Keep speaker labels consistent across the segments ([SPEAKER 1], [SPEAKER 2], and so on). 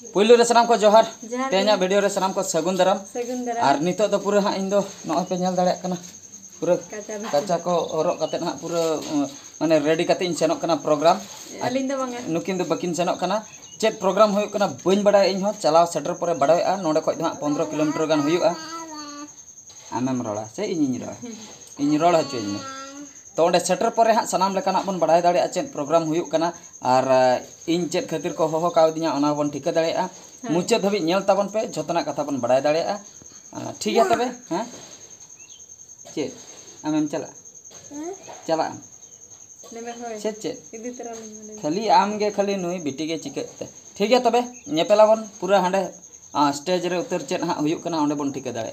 [SPEAKER 1] पुइलु रे सनाम को जोहार तेना वीडियो रे सनाम को सगुन दराम और नितो तो पूरा हाँ इन दो नॉय पे नेल दाड़े कना पूरा कच्चा को औरक कते हाँ पूरा माने रेडी कते इन सेनोक कना प्रोग्राम
[SPEAKER 2] अलिन दो बांगा
[SPEAKER 1] नुकिन दो बकिन सेनोक कना चेक प्रोग्राम हुई कना बइन बड़ा इन हो चलाव सेटर परे बड़ाया नोडे खoj हाँ 15 किलोमीटर गान हुआ आमेम रोड़ा से इन रोड़ हचुइन में तो अंडे सेटर परे हाँ सनाम लेकाना बन बड़ाय दाड़े चेक प्रोग्राम हुई कना और इन चेक खातिर को होहो कावदिया ओना बन ठिका दाड़े मुचाद धाबी नेल ताबन पे जतना कथा बन बड़ाय दाड़े ठीक है तबे हाँ चेक आमेम चला चेक खाली आम गे खाली नुई बिटी गे चिकते ठीक है तबे नेपेला बन पूरा हांडे स्टेज रे उतर चेक हाँ हुई कना ओंडे बन ठिका दाड़े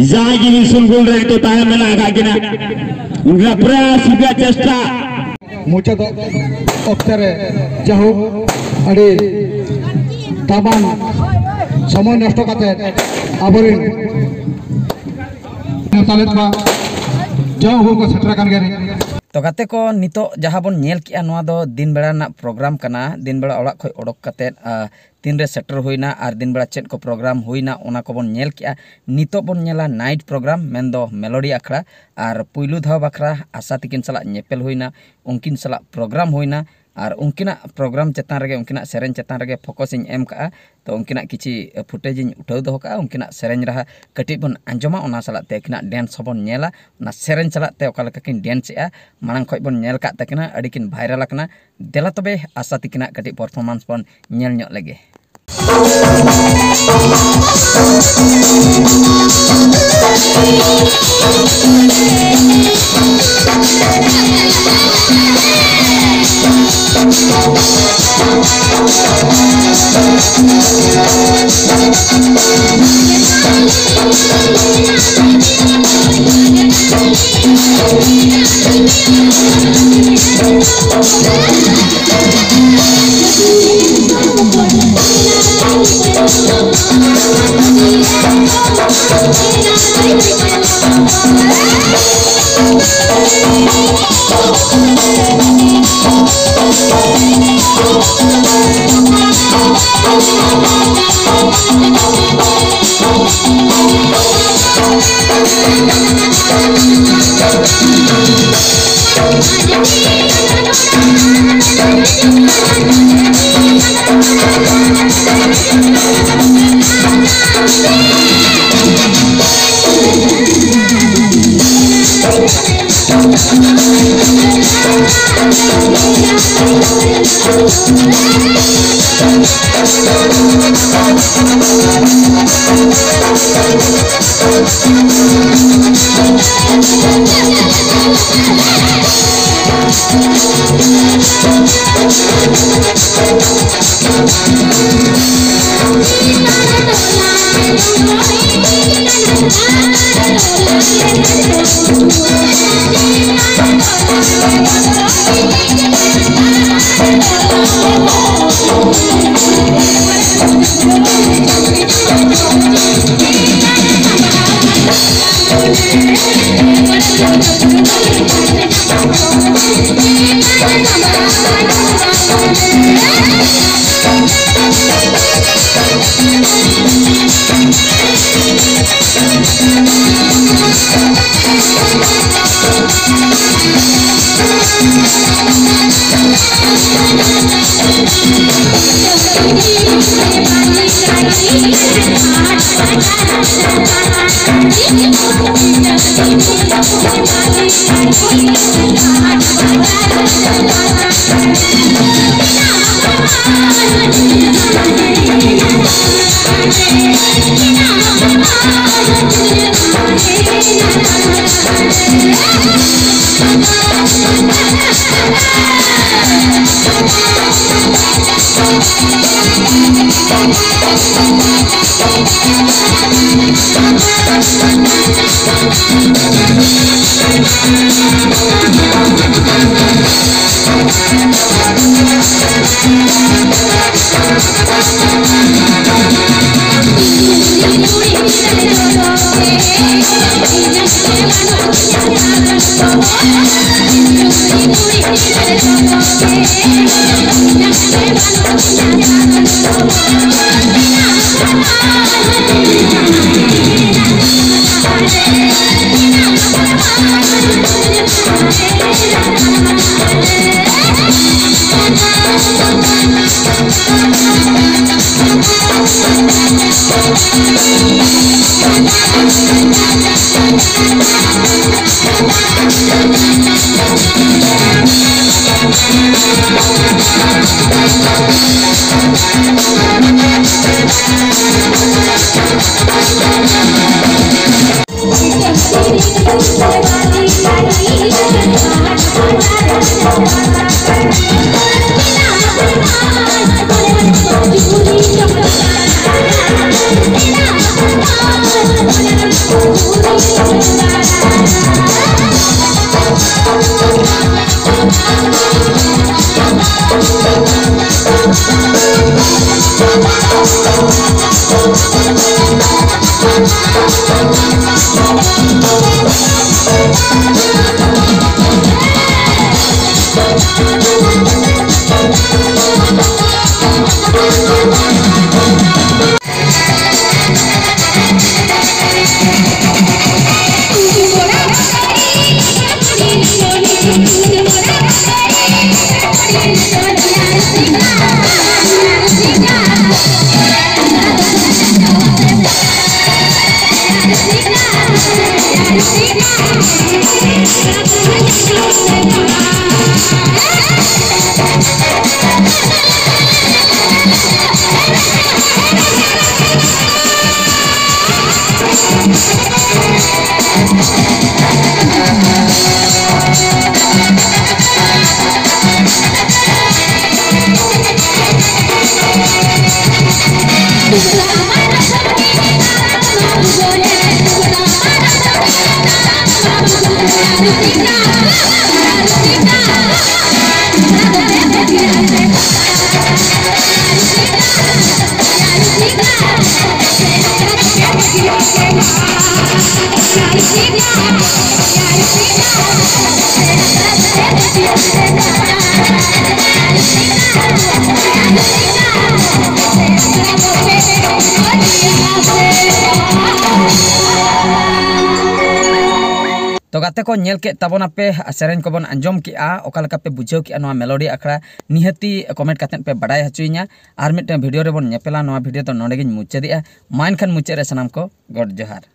[SPEAKER 3] जहाँ की सुनगुल रहे तो ताया में लगा के ना उनका प्रयास उनका चेष्टा
[SPEAKER 4] मुझे तो अक्सर जाहो अड़े ताबान समय नष्ट करते आबरिन तालेत बा जाओ हो को सेटरा कान गरे
[SPEAKER 1] तो गाते को नितो जहाँ बन नेल किया नवा दो दिन बेड़ा ना प्रोग्राम कना दिन बेड़ा ओड़ा खoj ओडक कते तीन रे सेटर हुईना और दिन बेड़ा चेक को प्रोग्राम हुईना ओना को बन नेल किया नितो बन नेला नाइट प्रोग्राम मेन दो मेलोडी आखड़ा और पुइलु धाव बखरा आशा तिकिन सला नेपेल हुईना उनकिन सला प्रोग्राम हुईना और उनकिना प्रोग्राम चेतान रगे उनकिना सेरेन चेतान रगे फोकस इन एम का तो उनकिना किछि फुटेज इन उठाव दो का उनकिना सेरेन रहा कटी बन अंजमा ओना सला ते किना डांस बन नेला ना सेरेन सला ते ओका लका किन डांस ए मांग खoj बन नेल का तकिना अडिकिन भाइरल आकना देला तबे आशा तिकिना कटी परफॉर्मेंस बन नेल ᱧᱚᱜ लगे
[SPEAKER 5] Thank you.
[SPEAKER 1] तो गाते को नेल के तबोना पे सेरेन को बन अंजम की ओका लका पे बुझाव की मेलोडी अखड़ा निहती कमेंट कतें पे बड़ाई हचुइया आर मिट वीडियो रे बन नेपेला वीडियो तो नोडे गिन मुचादिया माइन खान मुचे रे सनाम को गॉड जोहार।